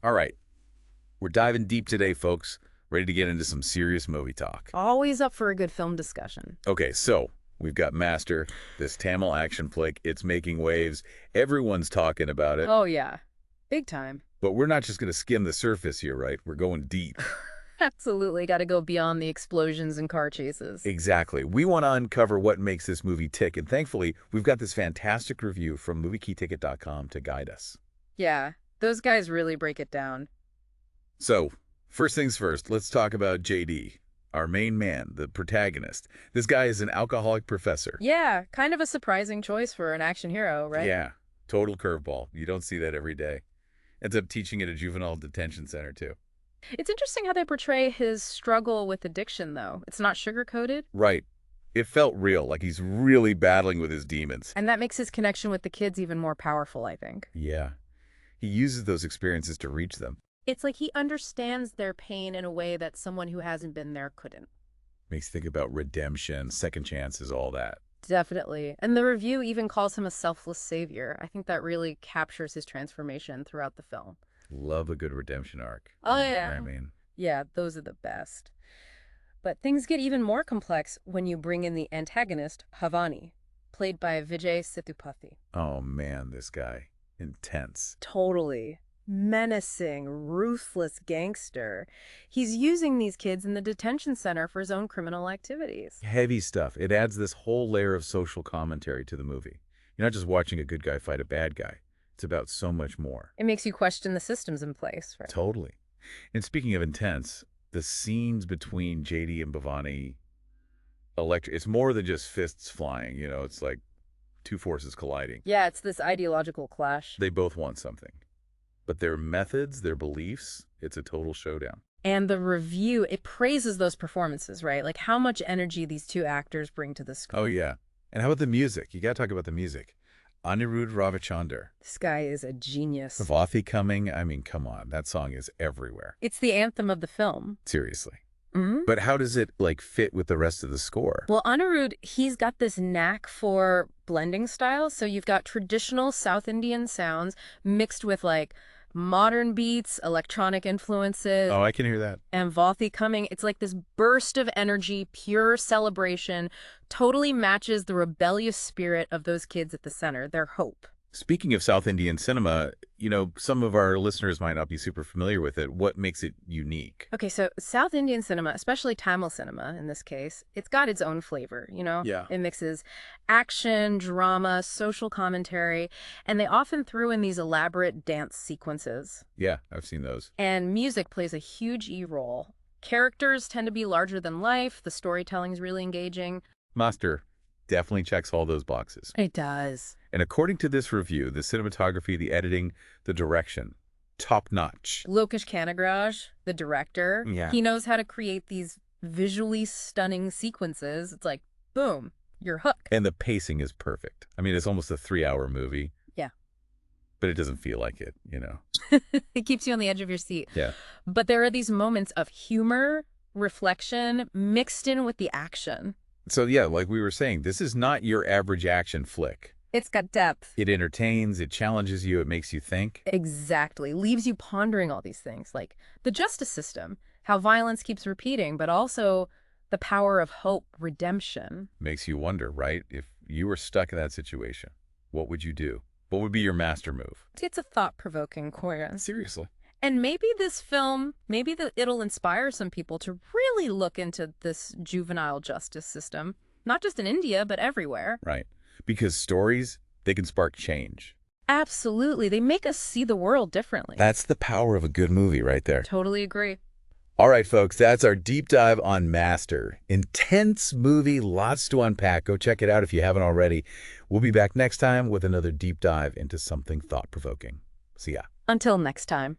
All right, we're diving deep today, folks. Ready to get into some serious movie talk. Always up for a good film discussion. Okay, so we've got Master, this Tamil action flick. It's making waves. Everyone's talking about it. Oh, yeah. Big time. But we're not just going to skim the surface here, right? We're going deep. Absolutely got to go beyond the explosions and car chases. Exactly. We want to uncover what makes this movie tick. And thankfully, we've got this fantastic review from MovieKaTicket.com to guide us. Yeah, those guys really break it down. So, first things first, let's talk about JD, our main man, the protagonist. This guy is an alcoholic professor. Yeah, kind of a surprising choice for an action hero, right? Yeah, total curveball. You don't see that every day. Ends up teaching at a juvenile detention center, too. It's interesting how they portray his struggle with addiction, though. It's not sugar-coated. Right. It felt real, like he's really battling with his demons. And that makes his connection with the kids even more powerful, I think. Yeah. He uses those experiences to reach them. It's like he understands their pain in a way that someone who hasn't been there couldn't. Makes you think about redemption, second chances, all that. Definitely. And the review even calls him a selfless savior. I think that really captures his transformation throughout the film. Love a good redemption arc. Oh, yeah. I mean, Yeah, those are the best. But things get even more complex when you bring in the antagonist, Havani, played by Vijay Sethupathi. oh man, this guy. Intense. Totally. Menacing, ruthless gangster. He's using these kids in the detention center for his own criminal activities. Heavy stuff. It adds this whole layer of social commentary to the movie. You're not just watching a good guy fight a bad guy. It's about so much more. It makes you question the systems in place, right? Totally. And speaking of intense, the scenes between JD and Bhavani, it's more than just fists flying. It's like two forces colliding. Yeah, it's this ideological clash. They both want something. But their methods, their beliefs, it's a total showdown. And the review, it praises those performances, right? Like how much energy these two actors bring to the screen. Oh, yeah. And how about the music? You got to talk about the music. Anirudh Ravichandar. This guy is a genius. Thalapathy coming. I mean, come on. That song is everywhere. It's the anthem of the film. Seriously. Mm-hmm. But how does it, fit with the rest of the score? Well, Anirudh, he's got this knack for blending styles. So you've got traditional South Indian sounds mixed with, modern beats, electronic influences. Oh, I can hear that. And Vathi coming, it's like this burst of energy, pure celebration, totally matches the rebellious spirit of those kids at the center, their hope. Speaking of South Indian cinema, some of our listeners might not be super familiar with it. What makes it unique? Okay, so South Indian cinema, especially Tamil cinema in this case, it's got its own flavor, Yeah. It mixes action, drama, social commentary, and they often threw in these elaborate dance sequences. Yeah, I've seen those. And music plays a huge role. Characters tend to be larger than life, the storytelling's really engaging. Master definitely checks all those boxes. It does. And according to this review, the cinematography, the editing, the direction, top notch. Lokesh Kanagaraj, the director, Yeah. he knows how to create these visually stunning sequences. It's like, boom, you're hooked. And the pacing is perfect. I mean, it's almost a 3-hour movie. Yeah. But it doesn't feel like it, It keeps you on the edge of your seat. Yeah. But there are these moments of humor, reflection, mixed in with the action. So yeah, like we were saying, this is not your average action flick. It's got depth. It entertains, it challenges you, it makes you think. Exactly. Leaves you pondering all these things, like the justice system, how violence keeps repeating, but also the power of hope, redemption. Makes you wonder, right? If you were stuck in that situation, what would you do? What would be your master move? It's a thought-provoking chorus. Seriously. And maybe this film, it'll inspire some people to really look into this juvenile justice system, not just in India, but everywhere. Right. Because stories, they can spark change. Absolutely. They make us see the world differently. That's the power of a good movie right there. Totally agree. All right, folks, that's our deep dive on Master. Intense movie, lots to unpack. Go check it out if you haven't already. We'll be back next time with another deep dive into something thought-provoking. See ya. Until next time.